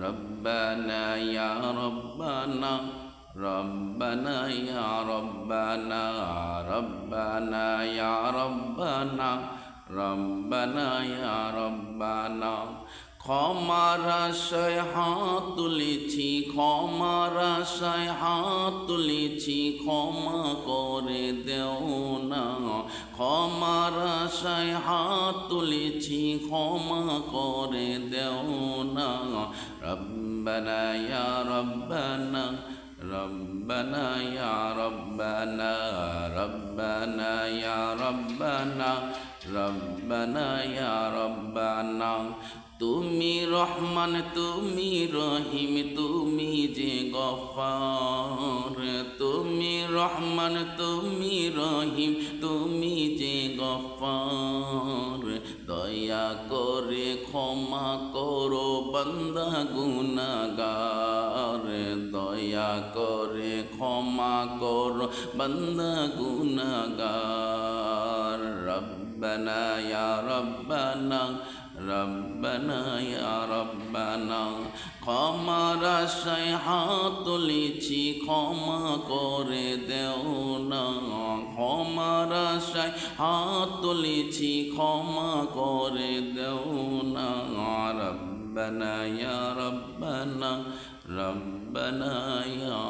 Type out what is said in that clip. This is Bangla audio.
রব্বানা ইয়া রব্বানা রব্বানা ইয়া রব্বানা রব্বানা ইয়া রব্বানা রব্বানা ইয়া রব্বানা ক্ষমার আশায় হাত তুলেছি ক্ষমার আশায় হাত তুলেছি ক্ষমা করে দেও না ক্ষমার আশায় হাত তুলেছি ক্ষমা করে দেও না রব্বানা ইয়া রব্বানা রব্বানা ইয়া রব্বানা রব্বানা ইয়া রব্বানা রব্বানা ইয়া রব্বানা তুমি রহমান তুমি রহিম তুমি যে গফফার তুমি রহমান তুমি রহিম তুমি যে গফফার দয়া করে ক্ষমা করো বান্দা গুনাহগার দয়া করে ক্ষমা করো বান্দা গুনাহগার রব্বানা ইয়া রব্বানা রব্বানা ইয়া রব্বানা ক্ষমার আশায় হাত তুলেছি ক্ষমা করে দেও না ক্ষমার আশায় হাত তুলেছি ক্ষমা করে দেও না রব্বানা ইয়া রব্বানা রব্বানা ইয়া